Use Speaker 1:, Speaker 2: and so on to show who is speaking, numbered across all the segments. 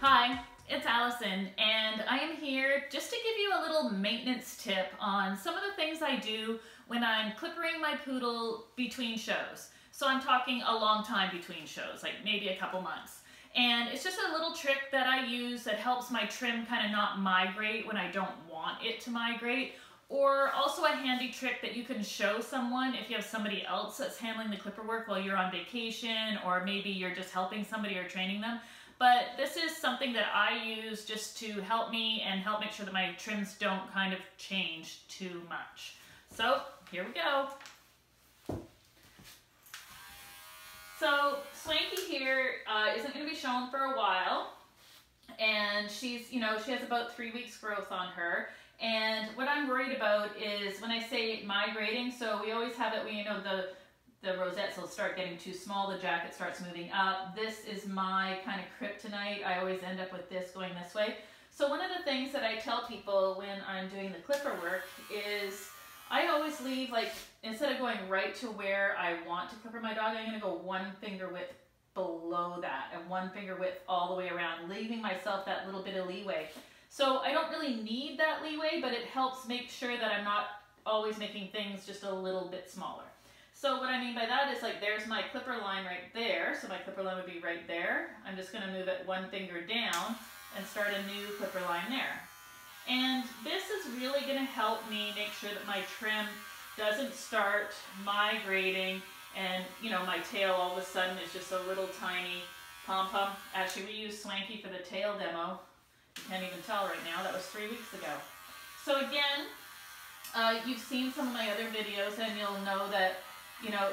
Speaker 1: Hi, it's Allison, and I am here just to give you a little maintenance tip on some of the things I do when I'm clippering my poodle between shows. So I'm talking a long time between shows, like maybe a couple months. And it's just a little trick that I use that helps my trim kind of not migrate when I don't want it to migrate. Or also a handy trick that you can show someone if you have somebody else that's handling the clipper work while you're on vacation, or maybe you're just helping somebody or training them. But this is something that I use just to help me and help make sure that my trims don't kind of change too much. So here we go. So Swanky here isn't going to be shown for a while, and she's, she has about 3 weeks growth on her. And what I'm worried about is when I say migrating, so we always have it when, the rosettes will start getting too small, the jacket starts moving up. This is my kind of kryptonite. I always end up with this going this way. So one of the things that I tell people when I'm doing the clipper work is I always leave, like, instead of going right to where I want to clipper my dog, I'm going to go 1 finger width below that and 1 finger width all the way around, leaving myself that little bit of leeway. So I don't really need that leeway, but it helps make sure that I'm not always making things just a little bit smaller. So what I mean by that is, like, there's my clipper line right there. So my clipper line would be right there. I'm just going to move it 1 finger down and start a new clipper line there. And this is really going to help me make sure that my trim doesn't start migrating and, my tail all of a sudden is just a little tiny pom-pom. Actually, we used Swanky for the tail demo. You can't even tell right now. That was 3 weeks ago. So again, you've seen some of my other videos and you'll know that,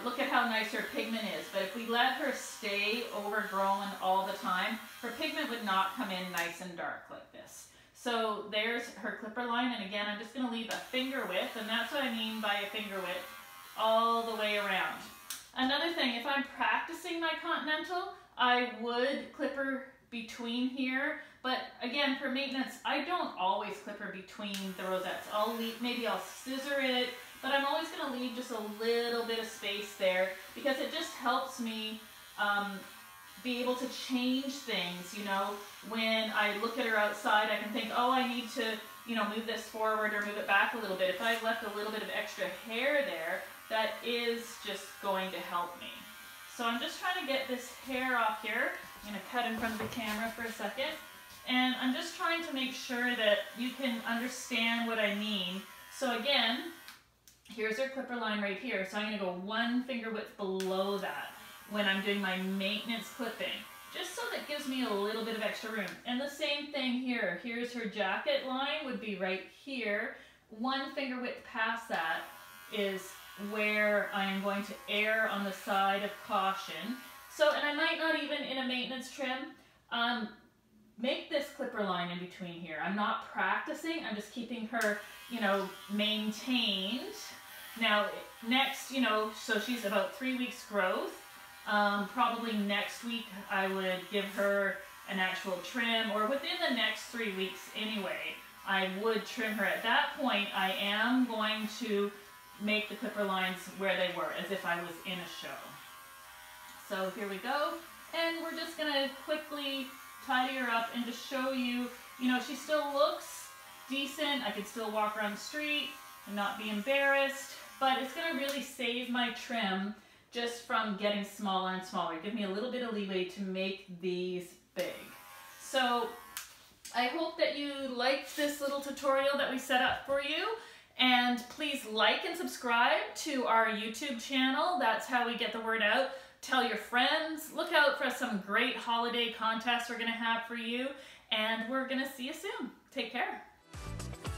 Speaker 1: look at how nice her pigment is. But if we let her stay overgrown all the time, her pigment would not come in nice and dark like this. So there's her clipper line, and again, I'm just going to leave a finger width, and that's what I mean by a finger width, all the way around. Another thing, if I'm practicing my continental, I would clipper between here, but again, for maintenance, I don't always clipper between the rosettes. Maybe I'll scissor it, but I'm always going to leave just a little bit of space there because it just helps me be able to change things. When I look at her outside, I can think, oh, I need to, move this forward or move it back a little bit. If I've left a little bit of extra hair there, that is just going to help me. So I'm just trying to get this hair off here. I'm going to cut in front of the camera for a second. And I'm just trying to make sure that you can understand what I mean. So again, here's our clipper line right here. So I'm going to go 1 finger width below that when I'm doing my maintenance clipping, just so that gives me a little bit of extra room. And the same thing here. Here's her jacket line, would be right here. 1 finger width past that is where I am going to err on the side of caution. So, and I might not even in a maintenance trim, make this clipper line in between here. I'm not practicing, I'm just keeping her, maintained. Now, next, so she's about 3 weeks growth. Probably next week I would give her an actual trim, or within the next 3 weeks anyway, I would trim her. At that point, I am going to make the clipper lines where they were, as if I was in a show. So here we go, and we're just going to quickly tidy her up and just show you, she still looks decent. I can still walk around the street and not be embarrassed, but it's going to really save my trim just from getting smaller and smaller. Give me a little bit of leeway to make these big. So I hope that you liked this little tutorial that we set up for you. And please like and subscribe to our YouTube channel. That's how we get the word out. Tell your friends. Look out for some great holiday contests we're going to have for you. And we're going to see you soon. Take care.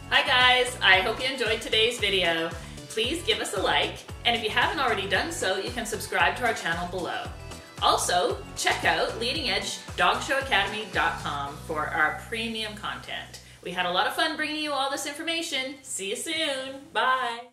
Speaker 1: Hi guys, I hope you enjoyed today's video. Please give us a like, and if you haven't already done so, you can subscribe to our channel below. Also, check out leadingedgedogshow.com for our premium content. We had a lot of fun bringing you all this information. See you soon. Bye.